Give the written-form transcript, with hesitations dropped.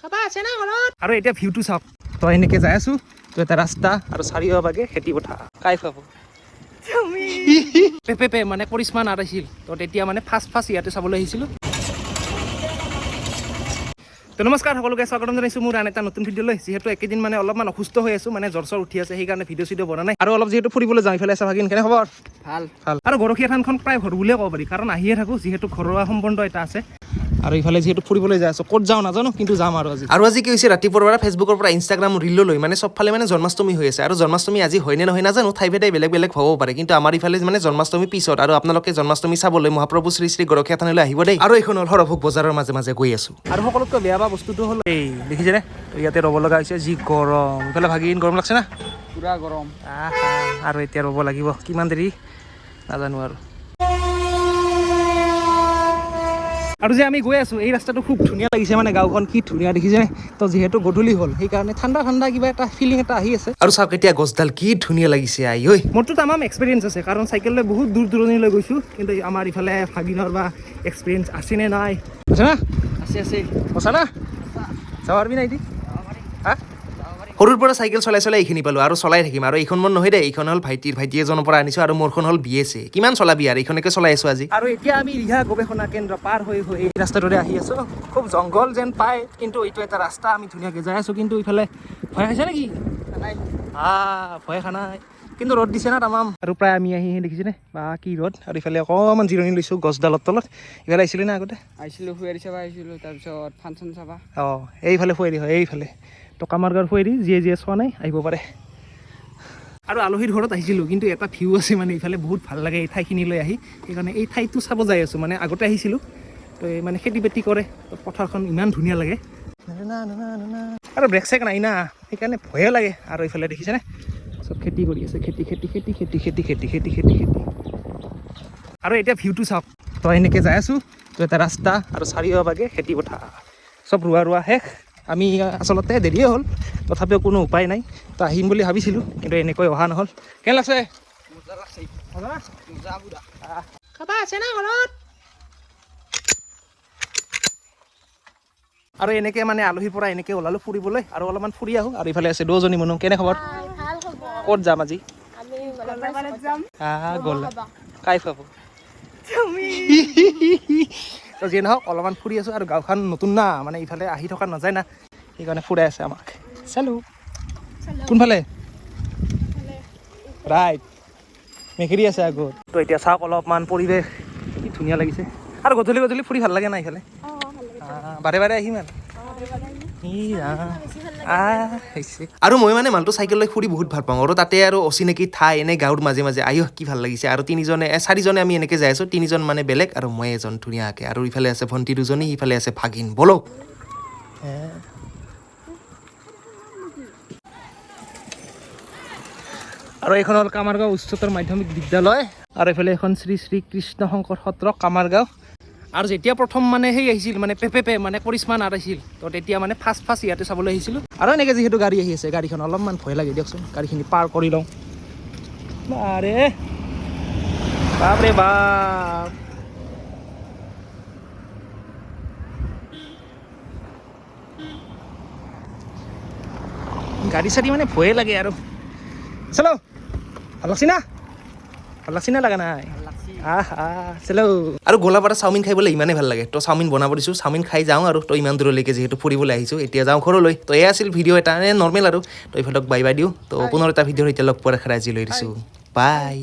খাবা আছে না ঘৰত আৰু এতিয়া ভিউটো চাওক তো এনেকৈ যাই আছো তো এটা ৰাস্তা আৰু চাৰিওভাগে খেতি পথাৰ কাইফ পাব পেপে মানে কৰিশ্মা নাট আছিল তো তেতিয়া মানে ফাৰ্ষ্ট ইয়াতে চাবলৈ আহিছিলোঁ। তো নমস্কাৰ সকলোকে স্বাগতম জনাইছোঁ মোৰ আন এটা নতুন ভিডিঅ'লৈ। যিহেতু একেদিন মানে অলপমান অসুস্থ হৈ আছোঁ, মানে জ্বৰ চৰ উঠি আছে, সেইকাৰণে ভিডিঅ' বনা নাই আৰু অলপ যিহেতু ফুৰিবলৈ যাওঁ ইফালে চাবাগিন কেনে খবৰ ভাল আৰু গৰখীয়া থানখন প্ৰায় ভৰ বুলিয়ে ক'ব পাৰি, কাৰণ আহিয়ে থাকোঁ যিহেতু ঘৰুৱা সম্বন্ধ এটা আছে। আৰু ইফালে যিহেতু ফুৰিবলৈ যাই আছোঁ, ক'ত যাওঁ নাজানো কিন্তু যাম আৰু আজি কি হৈছে ৰাতিপুৱাৰ পৰা ফেচবুকৰ পৰা ইনষ্টাগ্ৰাম ৰিললৈ মানে চবফালে মানে জন্মাষ্টমী হৈ আছে আৰু জন্মাষ্টমী আজি হয় নে নহয় নাজানো, ঠাই ভেদে বেলেগ বেলেগ হ'ব পাৰে, কিন্তু আমাৰ ইফালে মানে জন্মাষ্টমী পিছত আৰু আপোনালোকে জন্মাষ্টমী চাবলৈ মহাপ্ৰভু শ্ৰী শ্ৰী গৰখীয়া থানলৈ আহিব দেই। আৰু এইখন হ'ল সৰভোগ বজাৰৰ মাজে মাজে গৈ আছোঁ। আৰু সকলোতকৈ বেয়া বস্তুটো হ'ল এই দেখিছেনে ইয়াতে ৰ'ব লগা হৈছে, যি গৰম ইফালে ভাগিন গৰম লাগছে না পুৰা গৰম আৰু এতিয়া ৰ'ব লাগিব কিমান দেৰি নাজানো আৰু যে আমি গৈ আছোঁ এই ৰাস্তাটো খুব ধুনীয়া লাগিছে, মানে গাঁওখন কি ধুনীয়া দেখিছে তো যিহেতু গধূলি হ'ল সেইকাৰণে ঠাণ্ডা ঠাণ্ডা কিবা এটা ফিলিং এটা আহি আছে। আৰু চাওক এতিয়া গছডাল কি ধুনীয়া লাগিছে আহি ঐ। মোৰতো তামাম এক্সপিৰিয়েঞ্চ আছে, কাৰণ চাইকেল লৈ বহুত দূৰ দূৰণিলৈ গৈছোঁ, কিন্তু আমাৰ ইফালে ভাগিনৰ বা এক্সপিৰিয়েঞ্চ আছে নে নাই আছে না আছে সঁচা না যাব পাৰিবি নাই দি হা সৰুৰ পৰা চাইকেল চলাই এইখিনি পালোঁ আৰু চলাই থাকিম। আৰু এইখন মোৰ নহয় দেই, এইখন হ'ল ভাইটি এজনৰ পৰা আনিছোঁ আৰু মোৰখন হ'ল BSA। কিমান চলাবি আৰু এইখনকে চলাই আছোঁ আজি। আৰু এতিয়া আমি ৰিহা গৱেষণা কেন্দ্ৰ পাৰ হৈ এই ৰাস্তাটোৰে আহি আছোঁ। খুব জংঘল যেন পায়, কিন্তু এইটো এটা ৰাস্তা, আমি ধুনীয়াকৈ যাই আছোঁ। কিন্তু ইফালে ভয় খাইছে নেকি? ভয় খা নাই, কিন্তু ৰ'দ দিছে না তামাম। আৰু প্ৰায় আমি আহি দেখিছেনে বা কি ৰ'দ। আৰু ইফালে অকণমান জিৰণি লৈছোঁ গছডালৰ তলত। ইফালে আহিছিলি না আগতে? আহিছিলোঁ, ফুৱাৰি চাবা আহিছিলোঁ, তাৰপিছত ফাংচন চাবা। এইফালে ফুৱাৰি হয়, এইফালে তো কামাৰগাঁৱৰ ফুৱাৰি যিয়ে চোৱা নাই আহিব পাৰে। আৰু আলহীৰ ঘৰত আহিছিলোঁ, কিন্তু এটা ভিউ আছে মানে ইফালে বহুত ভাল লাগে এই ঠাইখিনিলৈ আহি, সেইকাৰণে এই ঠাইটো চাব যাই আছোঁ। মানে আগতে আহিছিলোঁ তো এই মানে খেতি বাতি কৰে, তো পথাৰখন ইমান ধুনীয়া লাগে আৰু ব্ৰেক চেক নাই না, সেইকাৰণে ভয়ে লাগে। আৰু এইফালে দেখিছেনে চব খেতি কৰি আছে, খেতি আৰু এতিয়া ভিউটো চাওক তো এনেকৈ যাই আছোঁ তো এটা ৰাস্তা আৰু চাৰিওভাগে খেতি পথাৰ চব ৰোৱা শেষ। আমি আচলতে দেৰিয়ে হ'ল, তথাপিও কোনো উপায় নাই, তো আহিম বুলি ভাবিছিলোঁ, কিন্তু এনেকৈ অহা নহ'ল। কেনে লাগছে? খাবা আছে না ঘৰত? আৰু এনেকৈ মানে আলহীৰ পৰা এনেকৈ ওলালোঁ ফুৰিবলৈ, আৰু অলপমান ফুৰি আহোঁ। আৰু ইফালে আছে দুজনী মানুহ। কেনে খবৰ? ক'ত যাম আজি? কাই খাব তো যিয়ে নহওক অলপমান ফুৰি আছোঁ। আৰু গাঁওখন নতুন না, মানে ইফালে আহি থকা নাযায় না, সেইকাৰণে ফুৰাই আছে আমাক। চালো কোনফালে ৰাইট মেখেৰি আছে আগত। তো এতিয়া চাওক অলপমান পৰিৱেশ কি ধুনীয়া লাগিছে। আৰু গধূলি ফুৰি ভাল লাগে না ইফালে, বাৰে আহিম আৰু মই মানে মালটো চাইকেল লৈ ফুৰি বহুত ভাল পাওঁ, আৰু তাতে আৰু অচিনাকি ঠাই এনে গাঁৱৰ মাজে মাজে কি ভাল লাগিছে। আৰু চাৰিজনে আমি এনেকৈ যাই আছোঁ, তিনিজন মানে বেলেগ আৰু মই এজন ধুনীয়াকৈ। আৰু ইফালে আছে ভণ্টি দুজনী, ইফালে আছে ভাগিন। বলক আৰু এইখন হ'ল কামাৰগাঁও উচ্চতৰ মাধ্যমিক বিদ্যালয়, আৰু এইফালে এখন শ্ৰী শ্ৰী কৃষ্ণ শংকৰ সত্ৰ কামাৰগাঁও। আৰু যেতিয়া প্ৰথম মানে আহিছিল মানে পেপে মানে কৰিশ্মা নাট আহিছিল, তো তেতিয়া মানে ফাৰ্ষ্ট ইয়াতে চাবলৈ আহিছিলোঁ। আৰু এনেকৈ যিহেতু গাড়ী আহি আছে, গাড়ীখন অলপমান ভয় লাগে দিয়কচোন, গাড়ীখিনি পাৰ কৰি লওঁ। বাপৰে বাপ, গাড়ী চাড়ী মানে ভয়ে লাগে। আৰু চলো ভাল লাগছি না লগা নাই? আৰু গোলাপাৰা চাওমিন খাইবলৈ ইমানেই ভাল লাগে, তো চাওমিন বনাব দিছোঁ, চাওমিন খাই যাওঁ। আৰু তো ইমান দূৰলৈকে যিহেতু ফুৰিবলৈ আহিছোঁ, এতিয়া যাওঁ ঘৰলৈ। তো এয়া আছিল ভিডিঅ' এটা নৰ্মেল, আৰু তো ইফালক বাই দিওঁ। তো পুনৰ এটা ভিডিঅ'ৰ এতিয়া লগ পোৱাৰ আশাৰে আজি লৈ দিছোঁ, বাই।